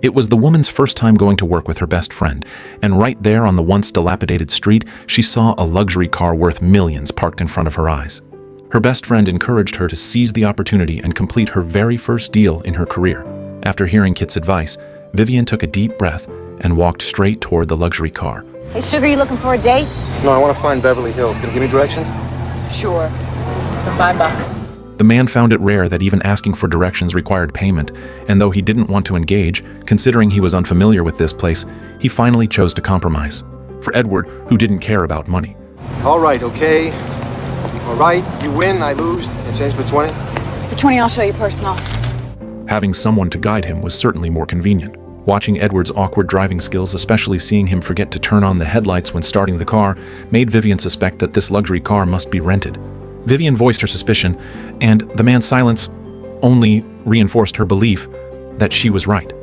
It was the woman's first time going to work with her best friend, and right there on the once dilapidated street, she saw a luxury car worth millions parked in front of her eyes. Her best friend encouraged her to seize the opportunity and complete her very first deal in her career. After hearing Kit's advice, Vivian took a deep breath and walked straight toward the luxury car. Hey, Sugar, you looking for a date? No, I want to find Beverly Hills. Can you give me directions? Sure. For $5. The man found it rare that even asking for directions required payment, and though he didn't want to engage, considering he was unfamiliar with this place, he finally chose to compromise. For Edward, who didn't care about money. All right, okay. All right, you win, I lose. You change for 20? For 20, I'll show you personal. Having someone to guide him was certainly more convenient. Watching Edward's awkward driving skills, especially seeing him forget to turn on the headlights when starting the car, made Vivian suspect that this luxury car must be rented. Vivian voiced her suspicion, and the man's silence only reinforced her belief that she was right.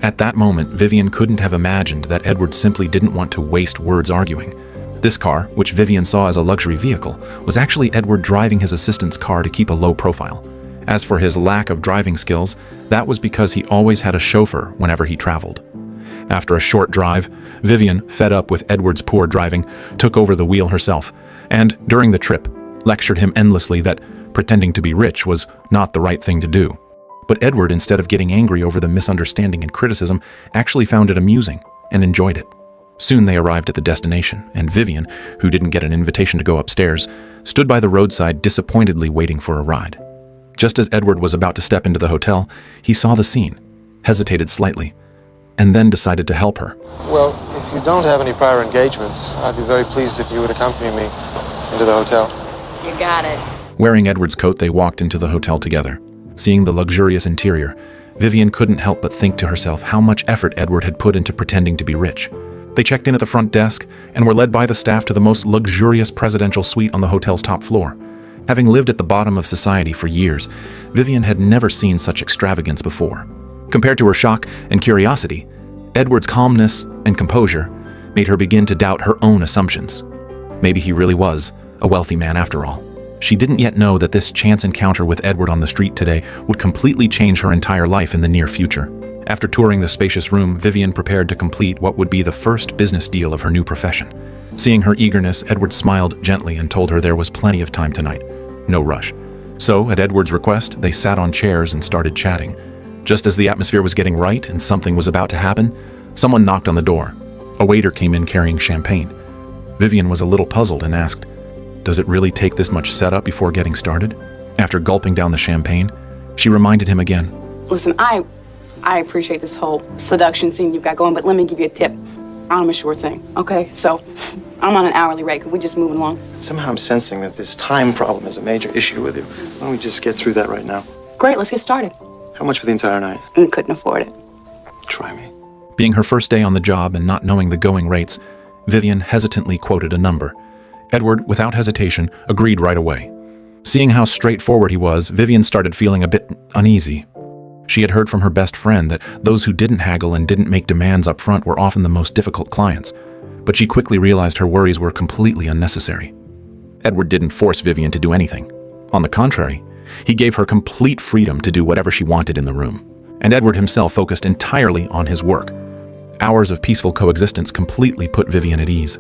At that moment, Vivian couldn't have imagined that Edward simply didn't want to waste words arguing. This car, which Vivian saw as a luxury vehicle, was actually Edward driving his assistant's car to keep a low profile. As for his lack of driving skills, that was because he always had a chauffeur whenever he traveled. After a short drive, Vivian, fed up with Edward's poor driving, took over the wheel herself, and, during the trip, lectured him endlessly that pretending to be rich was not the right thing to do. But Edward, instead of getting angry over the misunderstanding and criticism, actually found it amusing and enjoyed it. Soon they arrived at the destination, and Vivian, who didn't get an invitation to go upstairs, stood by the roadside disappointedly waiting for a ride. Just as Edward was about to step into the hotel, he saw the scene, hesitated slightly, and then decided to help her. Well, if you don't have any prior engagements, I'd be very pleased if you would accompany me into the hotel. You got it. Wearing Edward's coat, they walked into the hotel together. Seeing the luxurious interior, Vivian couldn't help but think to herself how much effort Edward had put into pretending to be rich. They checked in at the front desk and were led by the staff to the most luxurious presidential suite on the hotel's top floor. Having lived at the bottom of society for years, Vivian had never seen such extravagance before. Compared to her shock and curiosity, Edward's calmness and composure made her begin to doubt her own assumptions. Maybe he really was a wealthy man after all. She didn't yet know that this chance encounter with Edward on the street today would completely change her entire life in the near future. After touring the spacious room, Vivian prepared to complete what would be the first business deal of her new profession. Seeing her eagerness, Edward smiled gently and told her there was plenty of time tonight. No rush. So, at Edward's request, they sat on chairs and started chatting. Just as the atmosphere was getting right and something was about to happen, someone knocked on the door. A waiter came in carrying champagne. Vivian was a little puzzled and asked, "Does it really take this much setup before getting started?" After gulping down the champagne, she reminded him again. Listen, I appreciate this whole seduction scene you've got going, but let me give you a tip. I'm a sure thing, okay? So, I'm on an hourly rate. Could we just move along? Somehow I'm sensing that this time problem is a major issue with you. Why don't we just get through that right now? Great, let's get started. How much for the entire night? I couldn't afford it. Try me. Being her first day on the job and not knowing the going rates, Vivian hesitantly quoted a number. Edward, without hesitation, agreed right away. Seeing how straightforward he was, Vivian started feeling a bit uneasy. She had heard from her best friend that those who didn't haggle and didn't make demands up front were often the most difficult clients, but she quickly realized her worries were completely unnecessary. Edward didn't force Vivian to do anything. On the contrary, he gave her complete freedom to do whatever she wanted in the room, and Edward himself focused entirely on his work. Hours of peaceful coexistence completely put Vivian at ease.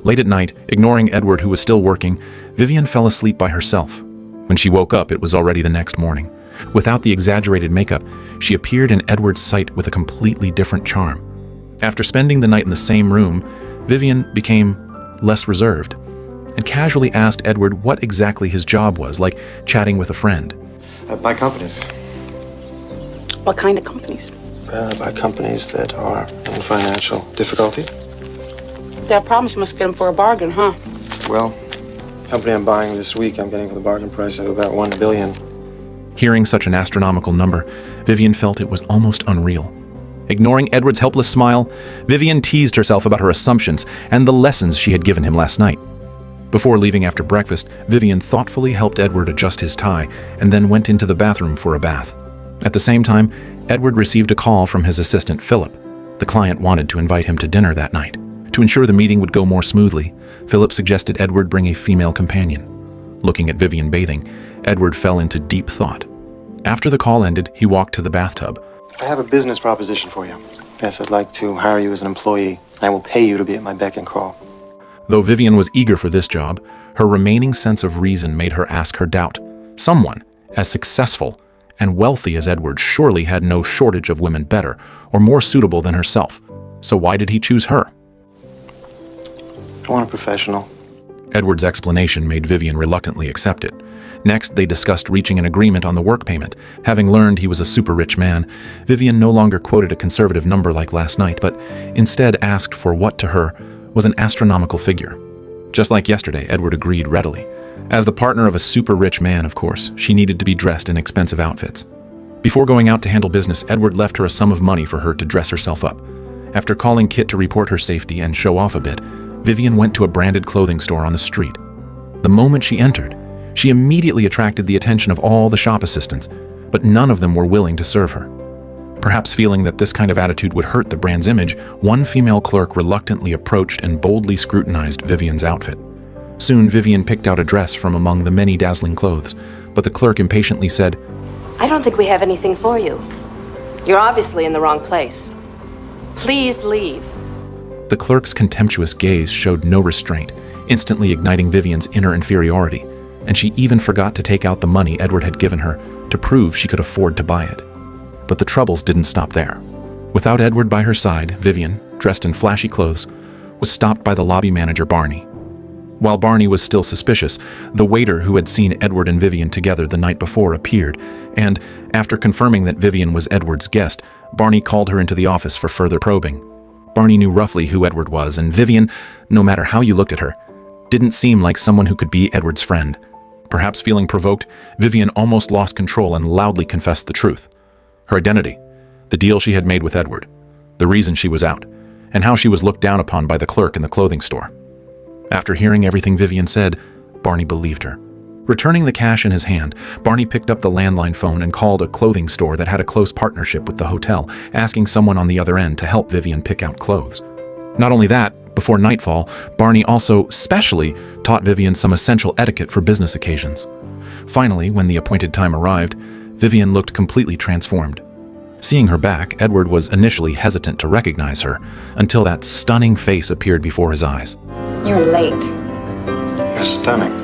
Late at night, ignoring Edward, who was still working, Vivian fell asleep by herself. When she woke up, it was already the next morning. Without the exaggerated makeup, she appeared in Edward's sight with a completely different charm. After spending the night in the same room, Vivian became less reserved and casually asked Edward what exactly his job was, like chatting with a friend. By companies. What kind of companies? By companies that are in financial difficulty. If they have problems, you must get them for a bargain, huh? Well, the company I'm buying this week, I'm getting for the bargain price of about $1 billion. Hearing such an astronomical number, Vivian felt it was almost unreal. Ignoring Edward's helpless smile, Vivian teased herself about her assumptions and the lessons she had given him last night. Before leaving after breakfast, Vivian thoughtfully helped Edward adjust his tie and then went into the bathroom for a bath. At the same time, Edward received a call from his assistant, Philip. The client wanted to invite him to dinner that night. To ensure the meeting would go more smoothly, Philip suggested Edward bring a female companion. Looking at Vivian bathing, Edward fell into deep thought. After the call ended, he walked to the bathtub. I have a business proposition for you. Yes, I'd like to hire you as an employee. I will pay you to be at my beck and call. Though Vivian was eager for this job, her remaining sense of reason made her ask her doubt. Someone as successful and wealthy as Edward surely had no shortage of women better or more suitable than herself. So why did he choose her? I want a professional. Edward's explanation made Vivian reluctantly accept it. Next, they discussed reaching an agreement on the work payment. Having learned he was a super rich man, Vivian no longer quoted a conservative number like last night, but instead asked for what to her was an astronomical figure. Just like yesterday, Edward agreed readily. As the partner of a super rich man, of course, she needed to be dressed in expensive outfits. Before going out to handle business, Edward left her a sum of money for her to dress herself up. After calling Kit to report her safety and show off a bit, Vivian went to a branded clothing store on the street. The moment she entered, she immediately attracted the attention of all the shop assistants, but none of them were willing to serve her. Perhaps feeling that this kind of attitude would hurt the brand's image, one female clerk reluctantly approached and boldly scrutinized Vivian's outfit. Soon, Vivian picked out a dress from among the many dazzling clothes, but the clerk impatiently said, I don't think we have anything for you. You're obviously in the wrong place. Please leave. The clerk's contemptuous gaze showed no restraint, instantly igniting Vivian's inner inferiority, and she even forgot to take out the money Edward had given her to prove she could afford to buy it. But the troubles didn't stop there. Without Edward by her side, Vivian, dressed in flashy clothes, was stopped by the lobby manager Barney. While Barney was still suspicious, the waiter who had seen Edward and Vivian together the night before appeared, and, after confirming that Vivian was Edward's guest, Barney called her into the office for further probing. Barney knew roughly who Edward was, and Vivian, no matter how you looked at her, didn't seem like someone who could be Edward's friend. Perhaps feeling provoked, Vivian almost lost control and loudly confessed the truth. Her identity, the deal she had made with Edward, the reason she was out, and how she was looked down upon by the clerk in the clothing store. After hearing everything Vivian said, Barney believed her. Returning the cash in his hand, Barney picked up the landline phone and called a clothing store that had a close partnership with the hotel, asking someone on the other end to help Vivian pick out clothes. Not only that, before nightfall, Barney also specially taught Vivian some essential etiquette for business occasions. Finally, when the appointed time arrived, Vivian looked completely transformed. Seeing her back, Edward was initially hesitant to recognize her, until that stunning face appeared before his eyes. You're late. You're stunning.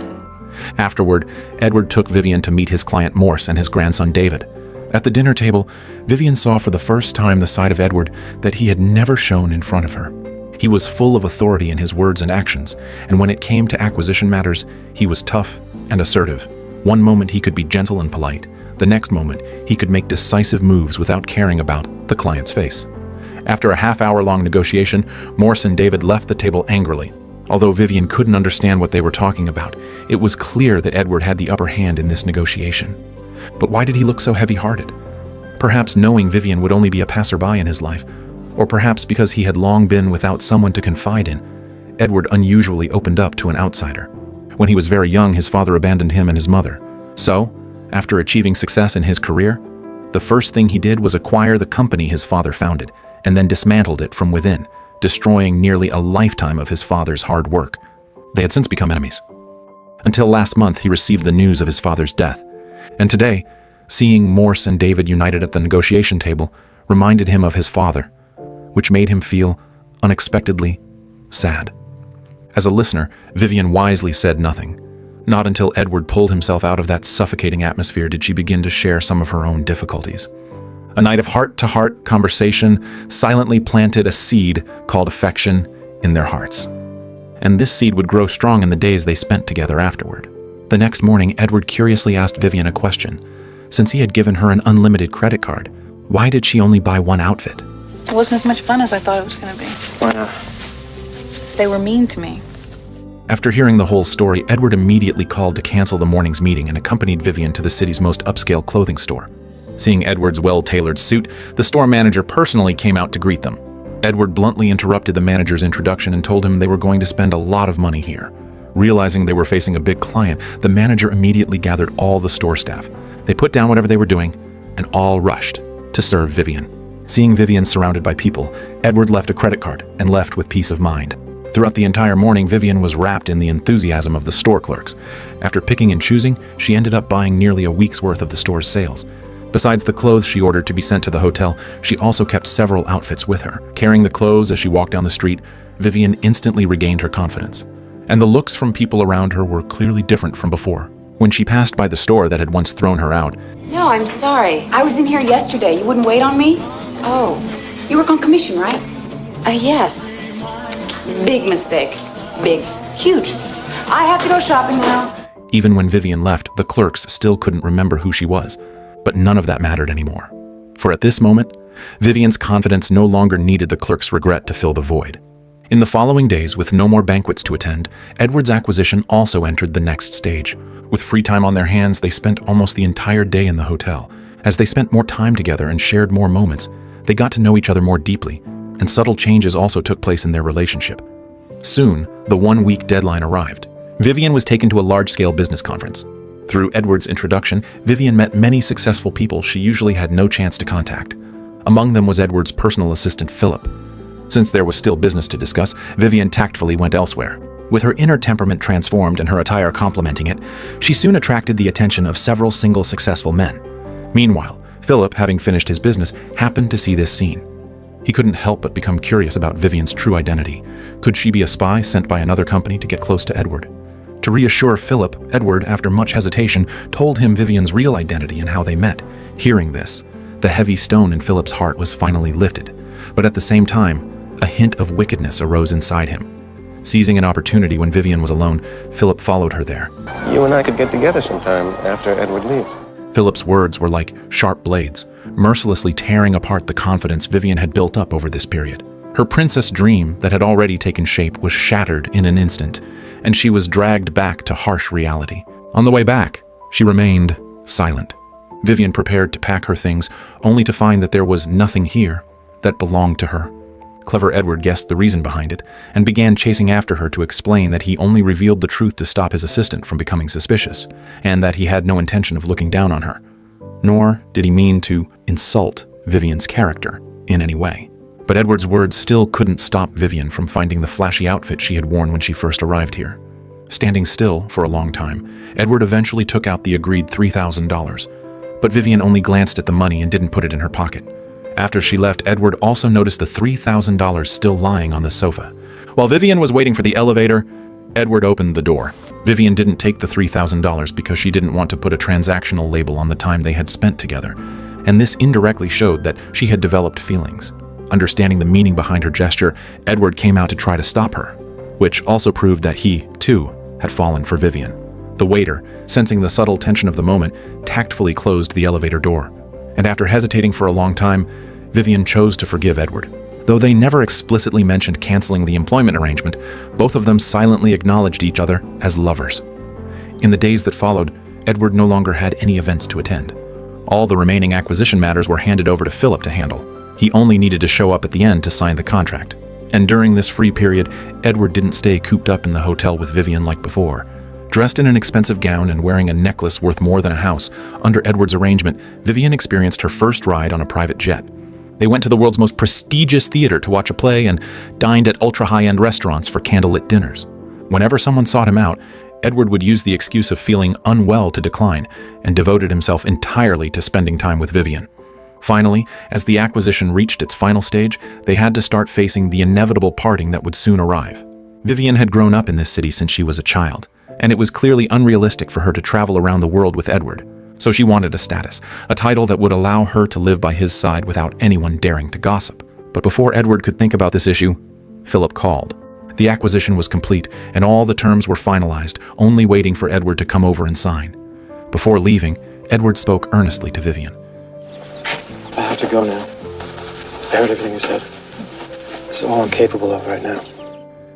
Afterward, Edward took Vivian to meet his client Morse and his grandson David. At the dinner table, Vivian saw for the first time the side of Edward that he had never shown in front of her. He was full of authority in his words and actions, and when it came to acquisition matters, he was tough and assertive. One moment he could be gentle and polite. The next moment, he could make decisive moves without caring about the client's face. After a half-hour-long negotiation, Morse and David left the table angrily. Although Vivian couldn't understand what they were talking about, it was clear that Edward had the upper hand in this negotiation. But why did he look so heavy-hearted? Perhaps knowing Vivian would only be a passerby in his life, or perhaps because he had long been without someone to confide in, Edward unusually opened up to an outsider. When he was very young, his father abandoned him and his mother. So, after achieving success in his career, the first thing he did was acquire the company his father founded, and then dismantled it from within, destroying nearly a lifetime of his father's hard work. They had since become enemies. Until last month, he received the news of his father's death. And today, seeing Morse and David united at the negotiation table reminded him of his father, which made him feel unexpectedly sad. As a listener, Vivian wisely said nothing. Not until Edward pulled himself out of that suffocating atmosphere did she begin to share some of her own difficulties. A night of heart-to-heart conversation silently planted a seed called affection in their hearts. And this seed would grow strong in the days they spent together afterward. The next morning, Edward curiously asked Vivian a question. Since he had given her an unlimited credit card, why did she only buy one outfit? It wasn't as much fun as I thought it was going to be. Why not? They were mean to me. After hearing the whole story, Edward immediately called to cancel the morning's meeting and accompanied Vivian to the city's most upscale clothing store. Seeing Edward's well-tailored suit, the store manager personally came out to greet them. Edward bluntly interrupted the manager's introduction and told him they were going to spend a lot of money here. Realizing they were facing a big client, the manager immediately gathered all the store staff. They put down whatever they were doing and all rushed to serve Vivian. Seeing Vivian surrounded by people, Edward left a credit card and left with peace of mind. Throughout the entire morning, Vivian was wrapped in the enthusiasm of the store clerks. After picking and choosing, she ended up buying nearly a week's worth of the store's sales. Besides the clothes she ordered to be sent to the hotel, she also kept several outfits with her. Carrying the clothes as she walked down the street, Vivian instantly regained her confidence. And the looks from people around her were clearly different from before. When she passed by the store that had once thrown her out, No, I'm sorry. I was in here yesterday. You wouldn't wait on me? Oh, You work on commission, right? yes. Big mistake. Big. Huge. I have to go shopping now. even when Vivian left, the clerks still couldn't remember who she was. But none of that mattered anymore. For at this moment, Vivian's confidence no longer needed the clerk's regret to fill the void. In the following days, with no more banquets to attend, Edward's acquisition also entered the next stage. With free time on their hands, they spent almost the entire day in the hotel. As they spent more time together and shared more moments, they got to know each other more deeply, and subtle changes also took place in their relationship. Soon, the one-week deadline arrived. Vivian was taken to a large-scale business conference. Through Edward's introduction, Vivian met many successful people she usually had no chance to contact. Among them was Edward's personal assistant, Philip. Since there was still business to discuss, Vivian tactfully went elsewhere. With her inner temperament transformed and her attire complementing it, she soon attracted the attention of several single successful men. Meanwhile, Philip, having finished his business, happened to see this scene. He couldn't help but become curious about Vivian's true identity. Could she be a spy sent by another company to get close to Edward? To reassure Philip, Edward, after much hesitation, told him Vivian's real identity and how they met. Hearing this, the heavy stone in Philip's heart was finally lifted. But at the same time, a hint of wickedness arose inside him. Seizing an opportunity when Vivian was alone, Philip followed her there. You and I could get together sometime after Edward leaves. Philip's words were like sharp blades, mercilessly tearing apart the confidence Vivian had built up over this period. Her princess dream that had already taken shape was shattered in an instant, and she was dragged back to harsh reality. On the way back, she remained silent. Vivian prepared to pack her things, only to find that there was nothing here that belonged to her. Clever Edward guessed the reason behind it, and began chasing after her to explain that he only revealed the truth to stop his assistant from becoming suspicious, and that he had no intention of looking down on her. Nor did he mean to insult Vivian's character in any way. But Edward's words still couldn't stop Vivian from finding the flashy outfit she had worn when she first arrived here. Standing still for a long time, Edward eventually took out the agreed $3,000. But Vivian only glanced at the money and didn't put it in her pocket. After she left, Edward also noticed the $3,000 still lying on the sofa. While Vivian was waiting for the elevator, Edward opened the door. Vivian didn't take the $3,000 because she didn't want to put a transactional label on the time they had spent together, and this indirectly showed that she had developed feelings. Understanding the meaning behind her gesture, Edward came out to try to stop her, which also proved that he, too, had fallen for Vivian. The waiter, sensing the subtle tension of the moment, tactfully closed the elevator door. And after hesitating for a long time, Vivian chose to forgive Edward. Though they never explicitly mentioned canceling the employment arrangement, both of them silently acknowledged each other as lovers. In the days that followed, Edward no longer had any events to attend. All the remaining acquisition matters were handed over to Philip to handle. He only needed to show up at the end to sign the contract. And during this free period, Edward didn't stay cooped up in the hotel with Vivian like before. Dressed in an expensive gown and wearing a necklace worth more than a house, under Edward's arrangement, Vivian experienced her first ride on a private jet. They went to the world's most prestigious theater to watch a play and dined at ultra-high-end restaurants for candlelit dinners. Whenever someone sought him out, Edward would use the excuse of feeling unwell to decline and devoted himself entirely to spending time with Vivian. Finally, as the acquisition reached its final stage, they had to start facing the inevitable parting that would soon arrive. Vivian had grown up in this city since she was a child, and it was clearly unrealistic for her to travel around the world with Edward. So she wanted a status, a title that would allow her to live by his side without anyone daring to gossip. But before Edward could think about this issue, Philip called. The acquisition was complete, and all the terms were finalized, only waiting for Edward to come over and sign. Before leaving, Edward spoke earnestly to Vivian. I have to go now. I heard everything you said. This is all I'm capable of right now.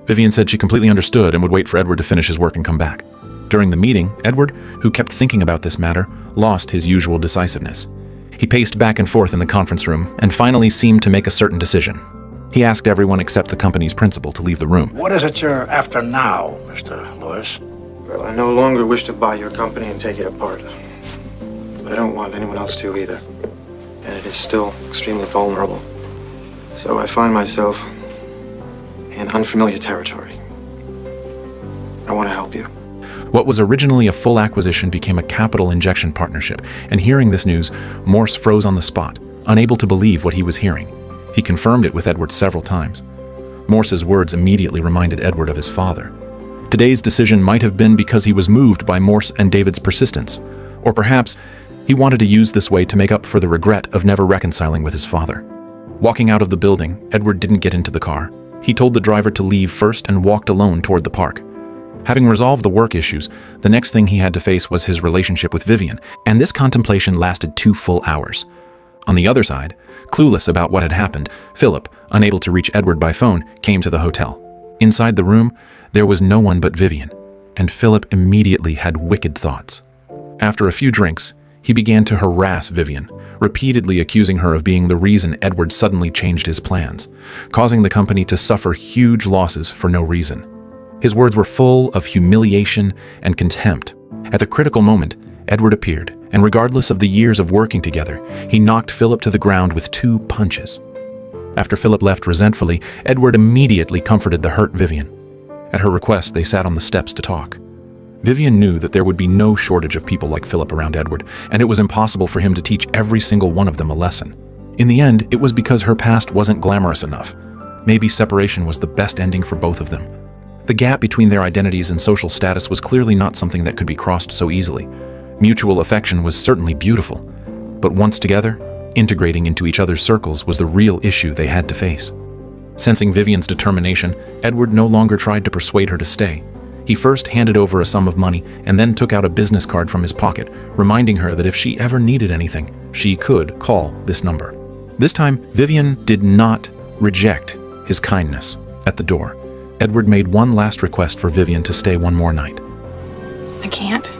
Vivian said she completely understood and would wait for Edward to finish his work and come back. During the meeting, Edward, who kept thinking about this matter, lost his usual decisiveness. He paced back and forth in the conference room and finally seemed to make a certain decision. He asked everyone except the company's principal to leave the room. What is it you're after now, Mr. Lewis? Well, I no longer wish to buy your company and take it apart. But I don't want anyone else to either. And it is still extremely vulnerable. So I find myself in unfamiliar territory. I want to help you. What was originally a full acquisition became a capital injection partnership, and hearing this news, Morse froze on the spot, unable to believe what he was hearing. He confirmed it with Edward several times. Morse's words immediately reminded Edward of his father. Today's decision might have been because he was moved by Morse and David's persistence, or perhaps he wanted to use this way to make up for the regret of never reconciling with his father. Walking out of the building, Edward didn't get into the car. He told the driver to leave first and walked alone toward the park. Having resolved the work issues, the next thing he had to face was his relationship with Vivian, and this contemplation lasted 2 full hours. On the other side, clueless about what had happened, Philip, unable to reach Edward by phone, came to the hotel. Inside the room, there was no one but Vivian, and Philip immediately had wicked thoughts. After a few drinks, he began to harass Vivian, repeatedly accusing her of being the reason Edward suddenly changed his plans, causing the company to suffer huge losses for no reason. His words were full of humiliation and contempt. At the critical moment, Edward appeared, and regardless of the years of working together, he knocked Philip to the ground with 2 punches. After Philip left resentfully, Edward immediately comforted the hurt Vivian. At her request, they sat on the steps to talk. Vivian knew that there would be no shortage of people like Philip around Edward, and it was impossible for him to teach every single one of them a lesson. In the end, it was because her past wasn't glamorous enough. Maybe separation was the best ending for both of them. The gap between their identities and social status was clearly not something that could be crossed so easily. Mutual affection was certainly beautiful, but once together, integrating into each other's circles was the real issue they had to face. Sensing Vivian's determination, Edward no longer tried to persuade her to stay. He first handed over a sum of money and then took out a business card from his pocket, reminding her that if she ever needed anything, she could call this number. This time, Vivian did not reject his kindness. At the door, Edward made one last request for Vivian to stay one more night. I can't.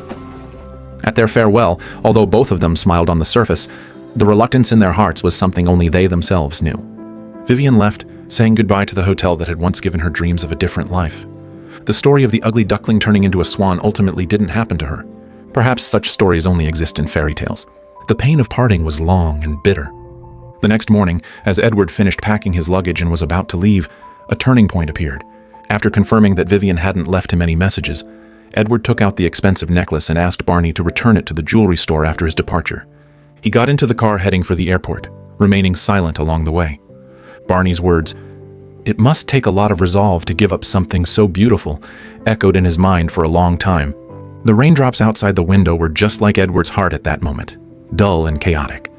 At their farewell, although both of them smiled on the surface, the reluctance in their hearts was something only they themselves knew. Vivian left, saying goodbye to the hotel that had once given her dreams of a different life. The story of the ugly duckling turning into a swan ultimately didn't happen to her. Perhaps such stories only exist in fairy tales. The pain of parting was long and bitter. The next morning, as Edward finished packing his luggage and was about to leave, a turning point appeared. After confirming that Vivian hadn't left him any messages, Edward took out the expensive necklace and asked Barney to return it to the jewelry store after his departure. He got into the car heading for the airport, remaining silent along the way. Barney's words, "It must take a lot of resolve to give up something so beautiful," echoed in his mind for a long time. The raindrops outside the window were just like Edward's heart at that moment, dull and chaotic.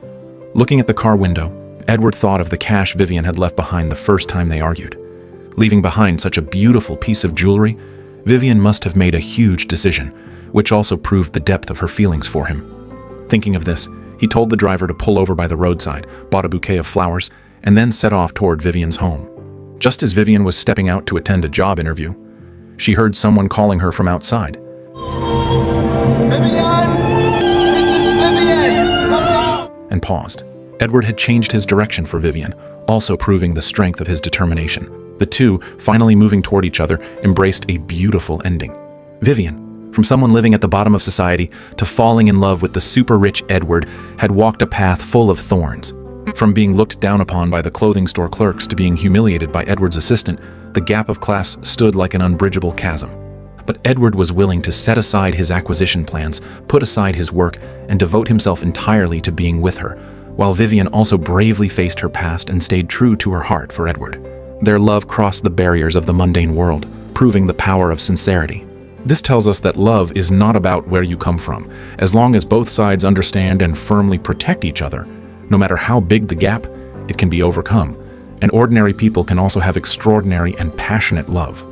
Looking at the car window, Edward thought of the cash Vivian had left behind the first time they argued. Leaving behind such a beautiful piece of jewelry, Vivian must have made a huge decision, which also proved the depth of her feelings for him. Thinking of this, he told the driver to pull over by the roadside, bought a bouquet of flowers, and then set off toward Vivian's home. Just as Vivian was stepping out to attend a job interview, she heard someone calling her from outside. Vivian! Princess Vivian! Come down! And paused. Edward had changed his direction for Vivian, also proving the strength of his determination. The two, finally moving toward each other, embraced a beautiful ending. Vivian, from someone living at the bottom of society to falling in love with the super-rich Edward, had walked a path full of thorns. From being looked down upon by the clothing store clerks to being humiliated by Edward's assistant, the gap of class stood like an unbridgeable chasm. But Edward was willing to set aside his acquisition plans, put aside his work, and devote himself entirely to being with her, while Vivian also bravely faced her past and stayed true to her heart for Edward. Their love crossed the barriers of the mundane world, proving the power of sincerity. This tells us that love is not about where you come from. As long as both sides understand and firmly protect each other, no matter how big the gap, it can be overcome. And ordinary people can also have extraordinary and passionate love.